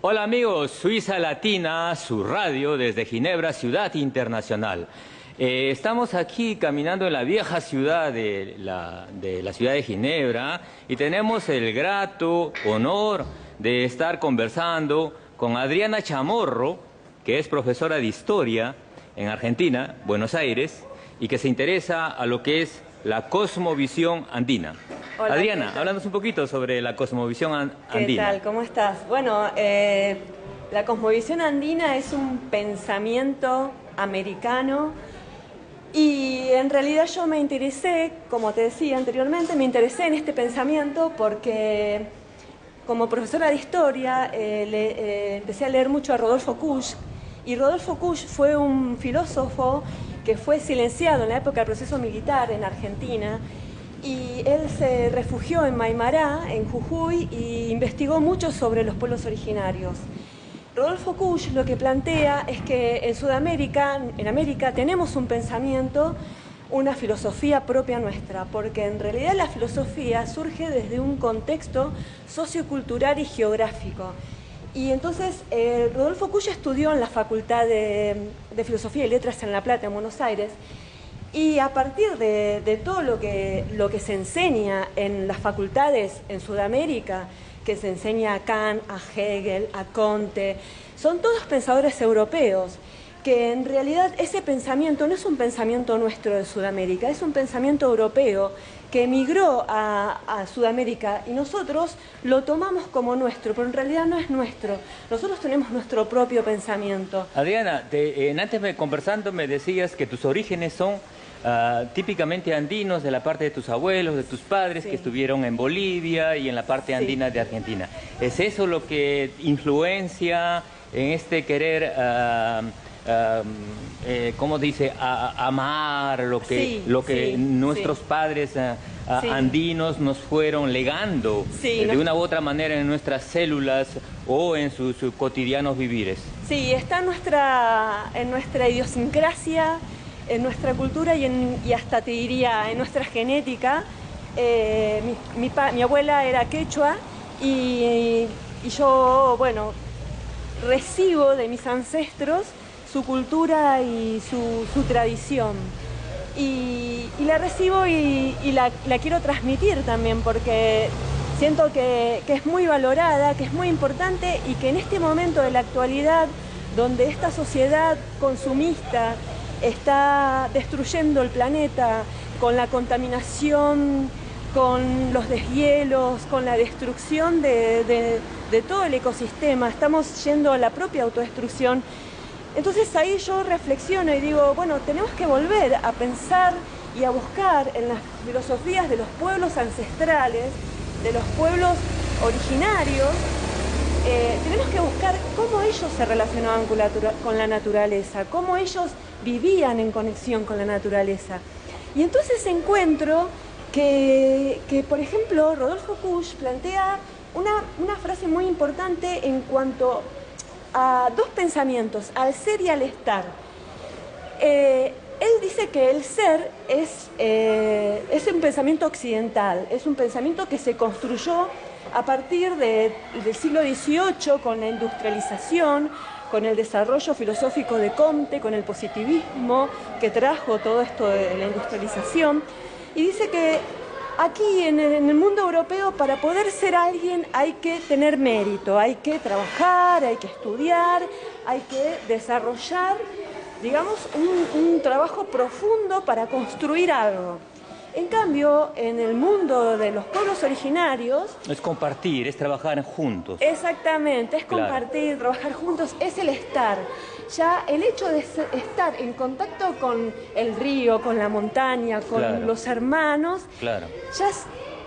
Hola amigos, Suiza Latina, su radio desde Ginebra, Ciudad Internacional. Estamos aquí caminando en la vieja ciudad de la ciudad de Ginebra y tenemos el grato honor de estar conversando con Adriana Chamorro, que es profesora de Historia en Argentina, Buenos Aires, y que se interesa a lo que es la cosmovisión andina. Hola, Adriana, háblanos un poquito sobre la cosmovisión andina. ¿Qué tal? ¿Cómo estás? Bueno, la cosmovisión andina es un pensamiento americano y en realidad yo me interesé, como te decía anteriormente, me interesé en este pensamiento porque como profesora de historia empecé a leer mucho a Rodolfo Kusch, y Rodolfo Kusch fue un filósofo que fue silenciado en la época del proceso militar en Argentina, y él se refugió en Maimará, en Jujuy, y investigó mucho sobre los pueblos originarios. Rodolfo Kusch lo que plantea es que en Sudamérica, en América, tenemos un pensamiento, una filosofía propia nuestra, porque en realidad la filosofía surge desde un contexto sociocultural y geográfico. Y entonces Rodolfo Kusch estudió en la Facultad de Filosofía y Letras en La Plata, en Buenos Aires, y a partir de todo lo que se enseña en las facultades en Sudamérica, que se enseña a Kant, a Hegel, a Comte, son todos pensadores europeos, que en realidad ese pensamiento no es un pensamiento nuestro de Sudamérica, es un pensamiento europeo que emigró a Sudamérica y nosotros lo tomamos como nuestro, pero en realidad no es nuestro. Nosotros tenemos nuestro propio pensamiento. Adriana, antes conversando me decías que tus orígenes son típicamente andinos, de la parte de tus abuelos, de tus padres, sí, que estuvieron en Bolivia y en la parte andina, sí, de Argentina. ¿Es eso lo que influencia en este querer, cómo dice, amar lo que, sí, sí, nuestros, sí, padres sí, andinos nos fueron legando, sí, de una u otra manera en nuestras células o en sus cotidianos vivires? Sí, está en nuestra idiosincrasia, en nuestra cultura y hasta te diría en nuestra genética. Mi abuela era quechua y yo, bueno, recibo de mis ancestros su cultura y su tradición. Y la recibo y la quiero transmitir también porque siento que es muy valorada, que es muy importante y que en este momento de la actualidad, donde esta sociedad consumista está destruyendo el planeta con la contaminación, con los deshielos, con la destrucción de todo el ecosistema, estamos yendo a la propia autodestrucción. Entonces ahí yo reflexiono y digo, bueno, tenemos que volver a pensar y a buscar en las filosofías de los pueblos ancestrales, de los pueblos originarios. Tenemos que buscar cómo ellos se relacionaban con la naturaleza, cómo ellos vivían en conexión con la naturaleza. Y entonces encuentro que por ejemplo, Rodolfo Kusch plantea una frase muy importante en cuanto a dos pensamientos, al ser y al estar. Él dice que el ser es un pensamiento occidental, es un pensamiento que se construyó a partir del siglo XVIII con la industrialización, con el desarrollo filosófico de Comte, con el positivismo que trajo todo esto de la industrialización. Y dice que aquí en el mundo europeo, para poder ser alguien hay que tener mérito, hay que trabajar, hay que estudiar, hay que desarrollar, digamos, un trabajo profundo para construir algo. En cambio, en el mundo de los pueblos originarios... Es compartir, es trabajar juntos. Exactamente, es compartir, claro, trabajar juntos, es el estar. Ya el hecho de estar en contacto con el río, con la montaña, con, claro, los hermanos, claro,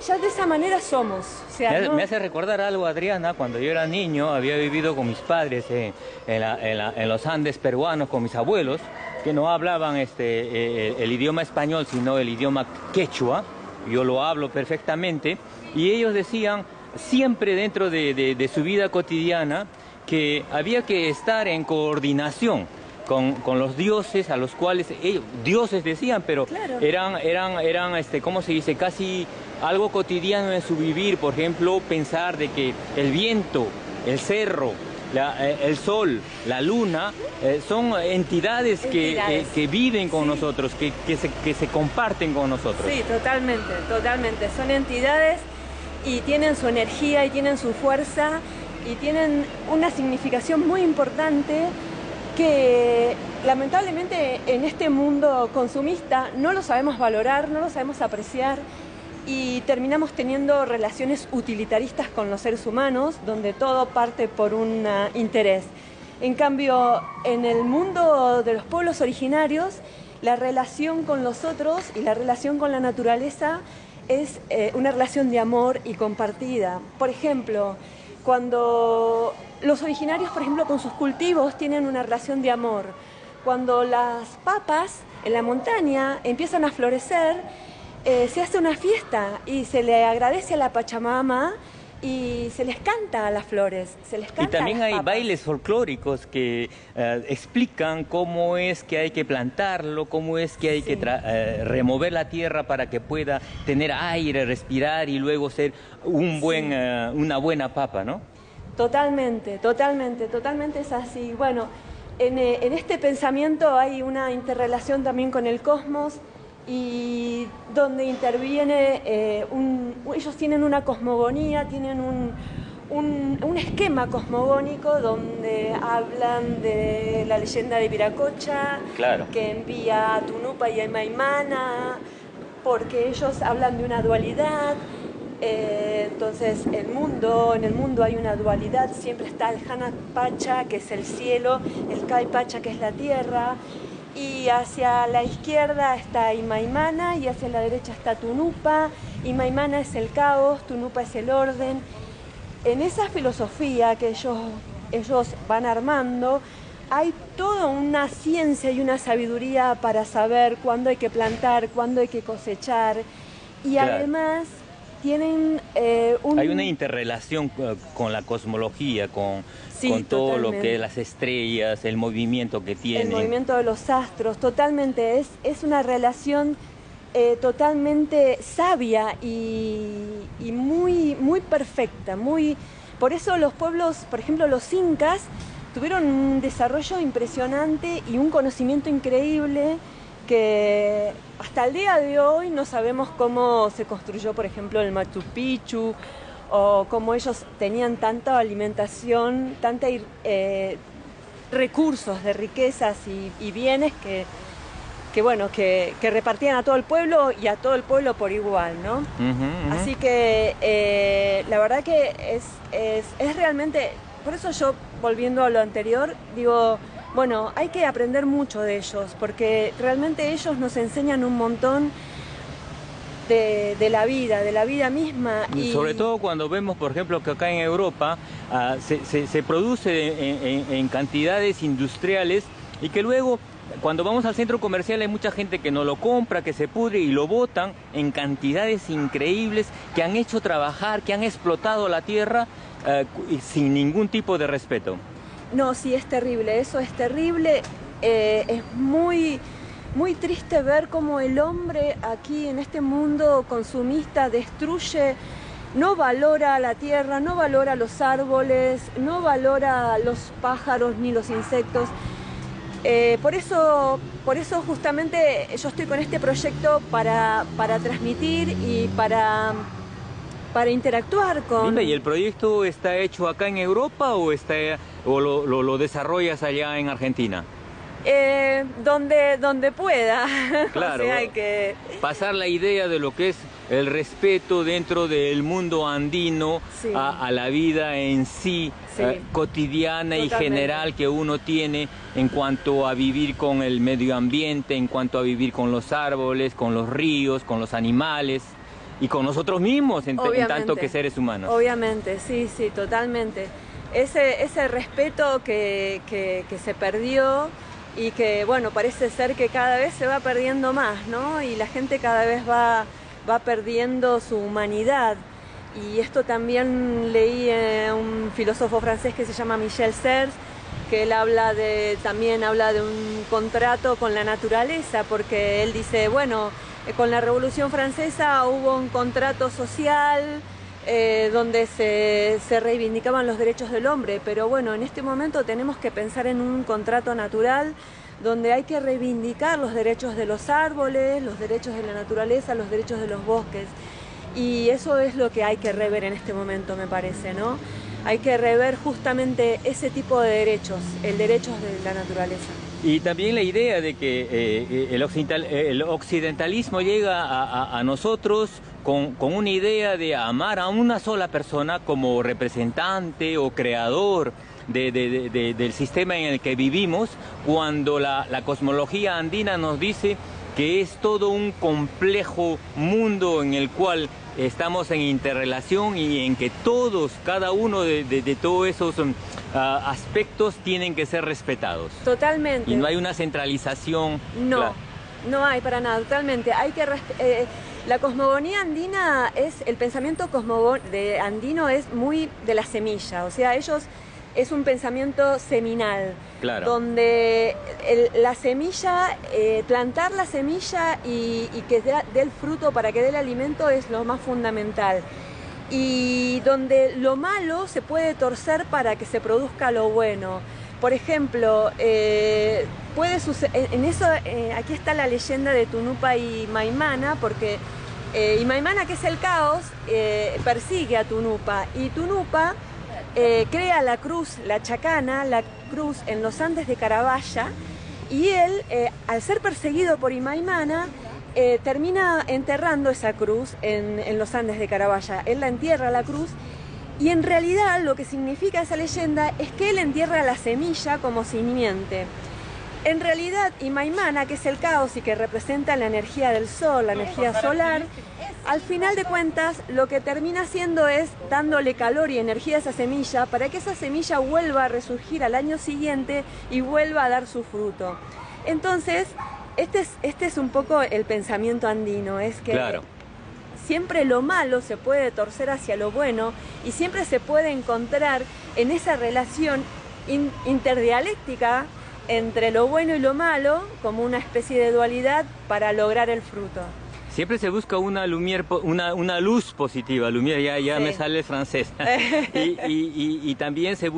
ya de esa manera somos. O sea, me hace recordar algo, Adriana, cuando yo era niño, había vivido con mis padres en los Andes peruanos, con mis abuelos, que no hablaban el idioma español, sino el idioma quechua. Yo lo hablo perfectamente, y ellos decían siempre dentro de su vida cotidiana que había que estar en coordinación con los dioses a los cuales ellos, dioses decían, pero claro, eran ¿cómo se dice? Casi algo cotidiano en su vivir. Por ejemplo, pensar de que el viento, el cerro, el sol, la luna, son entidades que viven con nosotros, que se comparten con nosotros. Sí, totalmente, totalmente. Son entidades y tienen su energía y tienen su fuerza y tienen una significación muy importante que lamentablemente en este mundo consumista no lo sabemos valorar, no lo sabemos apreciar y terminamos teniendo relaciones utilitaristas con los seres humanos donde todo parte por un interés. En cambio, en el mundo de los pueblos originarios, la relación con los otros y la relación con la naturaleza es una relación de amor y compartida. Por ejemplo, cuando los originarios, por ejemplo, con sus cultivos tienen una relación de amor. Cuando las papas en la montaña empiezan a florecer, se hace una fiesta y se le agradece a la Pachamama y se les canta a las flores, se les canta. Y también a las hay papas. bailes folclóricos que explican cómo es que hay que plantarlo, cómo es que hay que remover la tierra para que pueda tener aire, respirar y luego ser una buena papa, ¿no? Totalmente, totalmente, totalmente es así. Bueno, en este pensamiento hay una interrelación también con el cosmos y donde interviene, ellos tienen una cosmogonía, tienen un esquema cosmogónico donde hablan de la leyenda de Viracocha, claro, que envía a Tunupa y a Maimana, porque ellos hablan de una dualidad. Entonces en el mundo hay una dualidad, siempre está el Hana Pacha, que es el cielo, el Kai Pacha, que es la tierra, y hacia la izquierda está Imaimana y hacia la derecha está Tunupa. Imaimana es el caos, Tunupa es el orden. En esa filosofía que ellos van armando, hay toda una ciencia y una sabiduría para saber cuándo hay que plantar, cuándo hay que cosechar, y claro, además tienen hay una interrelación con la cosmología, con todo lo que es las estrellas, el movimiento que tienen. El movimiento de los astros, totalmente. Es una relación totalmente sabia y muy, muy perfecta. Por eso los pueblos, por ejemplo los incas, tuvieron un desarrollo impresionante y un conocimiento increíble que hasta el día de hoy no sabemos cómo se construyó, por ejemplo, el Machu Picchu, o cómo ellos tenían tanta alimentación, recursos de riquezas y bienes que repartían a todo el pueblo y a todo el pueblo por igual, ¿no? Así que la verdad que es realmente, por eso yo, volviendo a lo anterior, digo, bueno, hay que aprender mucho de ellos, porque realmente ellos nos enseñan un montón de la vida misma. Y sobre todo cuando vemos, por ejemplo, que acá en Europa se produce en cantidades industriales y que luego, cuando vamos al centro comercial, hay mucha gente que no lo compra, que se pudre y lo botan en cantidades increíbles, que han hecho trabajar, que han explotado la tierra sin ningún tipo de respeto. No, sí, es terrible, eso es terrible. Es muy, muy triste ver cómo el hombre aquí en este mundo consumista destruye, no valora la tierra, no valora los árboles, no valora los pájaros ni los insectos. Por eso justamente yo estoy con este proyecto para transmitir y para interactuar con... Dime, ¿y el proyecto está hecho acá en Europa o lo desarrollas allá en Argentina? Donde pueda. Claro, o sea, hay que pasar la idea de lo que es el respeto dentro del mundo andino, sí, a la vida en sí, cotidiana. Totalmente. Y general que uno tiene en cuanto a vivir con el medio ambiente, en cuanto a vivir con los árboles, con los ríos, con los animales y con nosotros mismos en tanto que seres humanos. Obviamente, sí, totalmente. Ese respeto que se perdió y que, bueno, parece ser que cada vez se va perdiendo más, ¿no? Y la gente cada vez va perdiendo su humanidad. Y esto también leí un filósofo francés que se llama Michel Serres, que él también habla de un contrato con la naturaleza, porque él dice, bueno, con la Revolución Francesa hubo un contrato social donde se reivindicaban los derechos del hombre, pero bueno, en este momento tenemos que pensar en un contrato natural donde hay que reivindicar los derechos de los árboles, los derechos de la naturaleza, los derechos de los bosques. Y eso es lo que hay que rever en este momento, me parece, ¿no? Hay que rever justamente ese tipo de derechos, el derecho de la naturaleza. Y también la idea de que el occidentalismo llega a nosotros con una idea de amar a una sola persona como representante o creador del sistema en el que vivimos, cuando la cosmología andina nos dice que es todo un complejo mundo en el cual estamos en interrelación y en que todos, cada uno de todos esos aspectos tienen que ser respetados. Totalmente. Y no hay una centralización. No, claro. No hay para nada, totalmente. Hay que la cosmogonía andina el pensamiento andino es muy de la semilla, o sea, es un pensamiento seminal, claro, donde la semilla, plantar la semilla y que dé el fruto para que dé el alimento es lo más fundamental. Y donde lo malo se puede torcer para que se produzca lo bueno. Por ejemplo, puede suceder, aquí está la leyenda de Tunupa y Maimana, porque Maimana, que es el caos, persigue a Tunupa, y Tunupa crea la cruz, la chacana, la cruz en los Andes de Carabaya, y él, al ser perseguido por Imaimana, termina enterrando esa cruz en los Andes de Carabaya. Él la entierra, la cruz, y en realidad lo que significa esa leyenda es que él entierra la semilla como simiente. En realidad, Imaimana, que es el caos y que representa la energía del sol, la energía solar, al final de cuentas lo que termina haciendo es dándole calor y energía a esa semilla para que esa semilla vuelva a resurgir al año siguiente y vuelva a dar su fruto. Entonces, este es un poco el pensamiento andino, es que claro, siempre lo malo se puede torcer hacia lo bueno y siempre se puede encontrar en esa relación interdialéctica entre lo bueno y lo malo, como una especie de dualidad para lograr el fruto. Siempre se busca una luz positiva, lumière, ya sí, me sale el francés. y también se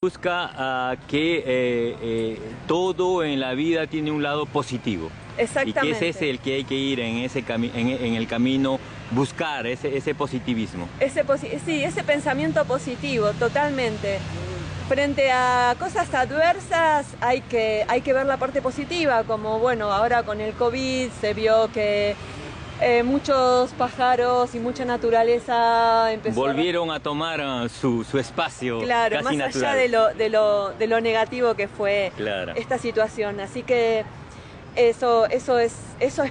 busca que todo en la vida tiene un lado positivo. Exactamente. Y que ese es el que hay que ir en el camino, buscar ese positivismo. Sí, ese pensamiento positivo, totalmente. Frente a cosas adversas hay que ver la parte positiva, como bueno, ahora con el COVID se vio que muchos pájaros y mucha naturaleza volvieron a tomar su espacio, claro, casi más natural. Allá de lo negativo que fue, claro, esta situación. Así que eso es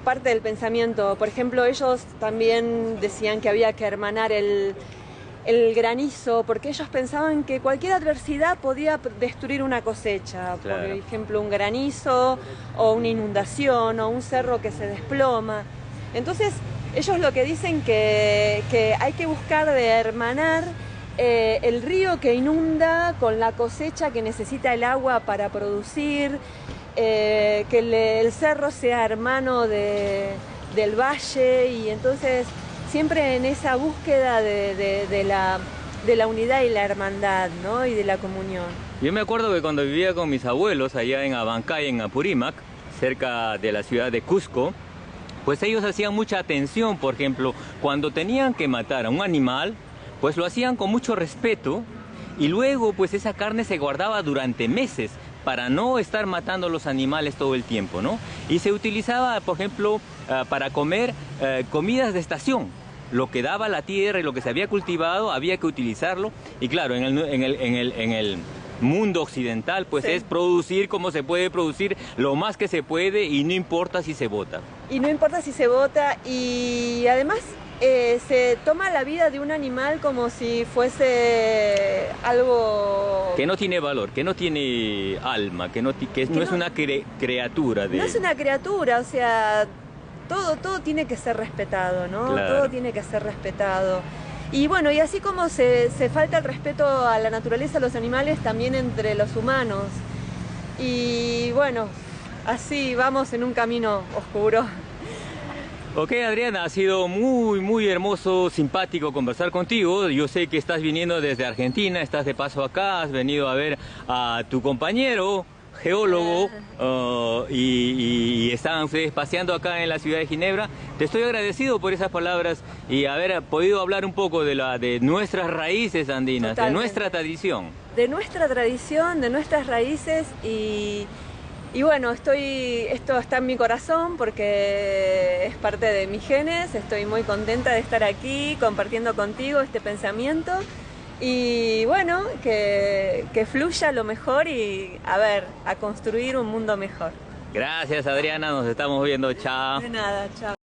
parte del pensamiento. Por ejemplo, ellos también decían que había que hermanar el granizo, porque ellos pensaban que cualquier adversidad podía destruir una cosecha, claro, por ejemplo un granizo o una inundación o un cerro que se desploma. Entonces ellos lo que dicen que hay que buscar de hermanar el río que inunda con la cosecha que necesita el agua para producir, que el cerro sea hermano del valle, y entonces siempre en esa búsqueda de la unidad y la hermandad, ¿no? Y de la comunión. Yo me acuerdo que cuando vivía con mis abuelos allá en Abancay, en Apurímac, cerca de la ciudad de Cusco, pues ellos hacían mucha atención. Por ejemplo, cuando tenían que matar a un animal, pues lo hacían con mucho respeto, y luego pues esa carne se guardaba durante meses para no estar matando los animales todo el tiempo, ¿no? Y se utilizaba, por ejemplo, para comer comidas de estación. Lo que daba la tierra y lo que se había cultivado había que utilizarlo. Y claro, en el mundo occidental pues sí, es producir como se puede producir, lo más que se puede, y no importa si se bota. Y no importa si se bota, y además se toma la vida de un animal como si fuese algo que no tiene valor, que no tiene alma, que no es una criatura. No es una criatura, o sea, todo tiene que ser respetado, ¿no? Claro. Todo tiene que ser respetado. Y bueno, y así como se falta el respeto a la naturaleza, a los animales, también entre los humanos. Y bueno, así vamos en un camino oscuro. Ok, Adriana, ha sido muy hermoso, simpático conversar contigo. Yo sé que estás viniendo desde Argentina, estás de paso acá, has venido a ver a tu compañero, geólogo, y están ustedes paseando acá en la ciudad de Ginebra. Te estoy agradecido por esas palabras y haber podido hablar un poco de nuestras raíces andinas, Totalmente. de nuestra tradición. De nuestra tradición, de nuestras raíces y bueno, esto está en mi corazón porque es parte de mis genes. Estoy muy contenta de estar aquí compartiendo contigo este pensamiento y bueno, que fluya lo mejor y a construir un mundo mejor. Gracias, Adriana, nos estamos viendo, chao. De nada, chao.